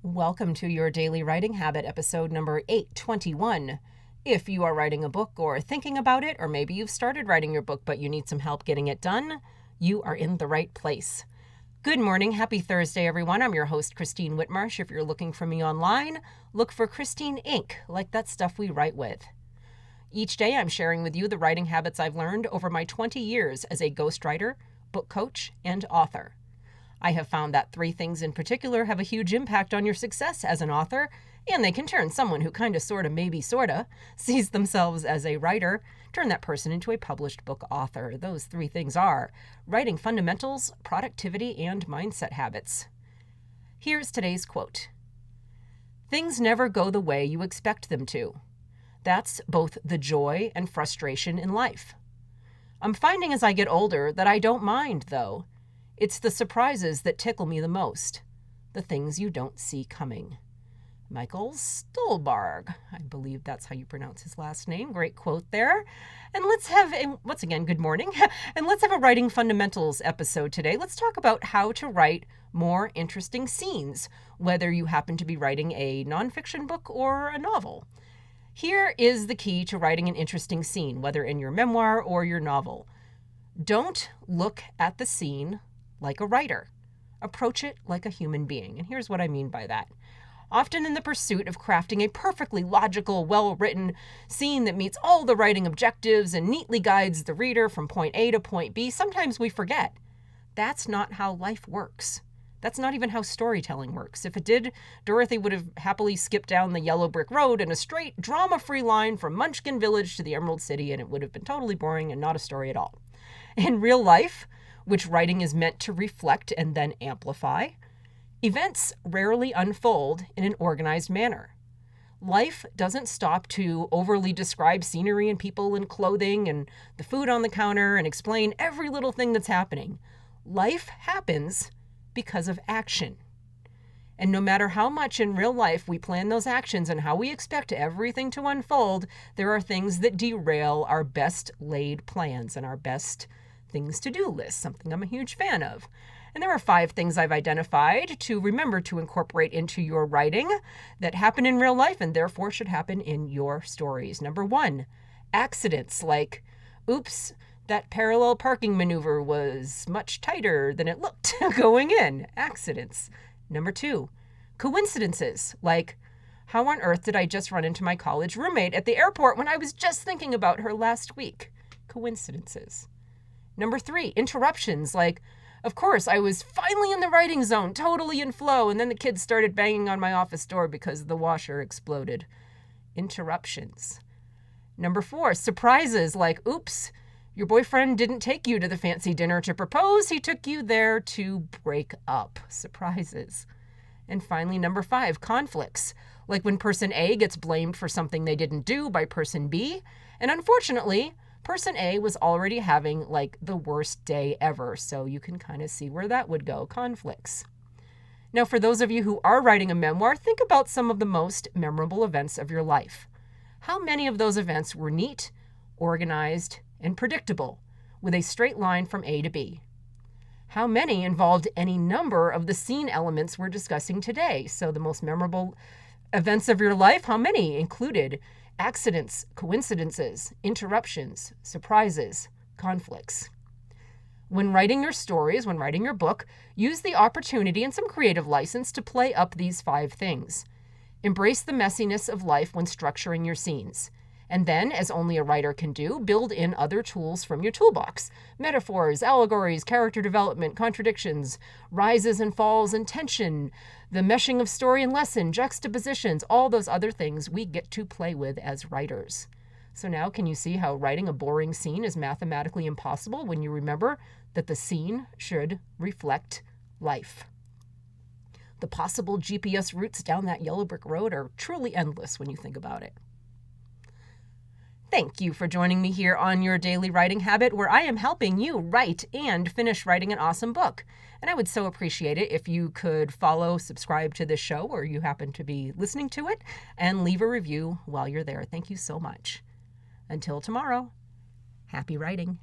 Welcome to your Daily Writing Habit, episode number 821. If you are writing a book or thinking about it, or maybe you've started writing your book but you need some help getting it done, you are in the right place. Good morning. Happy Thursday, everyone. I'm your host, Christine Whitmarsh. If you're looking for me online, look for Christine Inc., like that stuff we write with. Each day, I'm sharing with you the writing habits I've learned over my 20 years as a ghostwriter, book coach, and author. I have found that three things in particular have a huge impact on your success as an author, and they can turn someone who kind of, sort of, maybe sorta sees themselves as a writer, turn that person into a published book author. Those three things are writing fundamentals, productivity, and mindset habits. Here's today's quote. Things never go the way you expect them to. That's both the joy and frustration in life. I'm finding as I get older that I don't mind, though. It's the surprises that tickle me the most, the things you don't see coming. Michael Stuhlbarg, I believe that's how you pronounce his last name. Great quote there. And let's have, once again, good morning. And let's have a writing fundamentals episode today. Let's talk about how to write more interesting scenes, whether you happen to be writing a nonfiction book or a novel. Here is the key to writing an interesting scene, whether in your memoir or your novel. Don't look at the scene like a writer. Approach it like a human being. And here's what I mean by that. Often in the pursuit of crafting a perfectly logical, well-written scene that meets all the writing objectives and neatly guides the reader from point A to point B, sometimes we forget. That's not how life works. That's not even how storytelling works. If it did, Dorothy would have happily skipped down the yellow brick road in a straight, drama-free line from Munchkin Village to the Emerald City, and it would have been totally boring and not a story at all. In real life, which writing is meant to reflect and then amplify, events rarely unfold in an organized manner. Life doesn't stop to overly describe scenery and people and clothing and the food on the counter and explain every little thing that's happening. Life happens because of action. And no matter how much in real life we plan those actions and how we expect everything to unfold, there are things that derail our best laid plans and our best things to do list, something I'm a huge fan of. And there are 5 things I've identified to remember to incorporate into your writing that happen in real life and therefore should happen in your stories. Number 1, accidents like, oops, that parallel parking maneuver was much tighter than it looked going in. Accidents. Number 2, coincidences like, how on earth did I just run into my college roommate at the airport when I was just thinking about her last week? Coincidences. Number 3, interruptions like, of course, I was finally in the writing zone, totally in flow, and then the kids started banging on my office door because the washer exploded. Interruptions. Number 4, surprises like, oops, your boyfriend didn't take you to the fancy dinner to propose, he took you there to break up. Surprises. And finally, number 5, conflicts, like when person A gets blamed for something they didn't do by person B, and unfortunately, person A was already having like the worst day ever, so you can kind of see where that would go, conflicts. Now, for those of you who are writing a memoir, think about some of the most memorable events of your life. How many of those events were neat, organized, and predictable, with a straight line from A to B? How many involved any number of the scene elements we're discussing today? So the most memorable events of your life, how many included accidents, coincidences, interruptions, surprises, conflicts? When writing your stories, when writing your book, use the opportunity and some creative license to play up these 5 things. Embrace the messiness of life when structuring your scenes. And then, as only a writer can do, build in other tools from your toolbox. Metaphors, allegories, character development, contradictions, rises and falls and tension, the meshing of story and lesson, juxtapositions, all those other things we get to play with as writers. So now can you see how writing a boring scene is mathematically impossible when you remember that the scene should reflect life? The possible GPS routes down that yellow brick road are truly endless when you think about it. Thank you for joining me here on Your Daily Writing Habit, where I am helping you write and finish writing an awesome book. And I would so appreciate it if you could follow, subscribe to this show where you happen to be listening to it, and leave a review while you're there. Thank you so much. Until tomorrow, happy writing.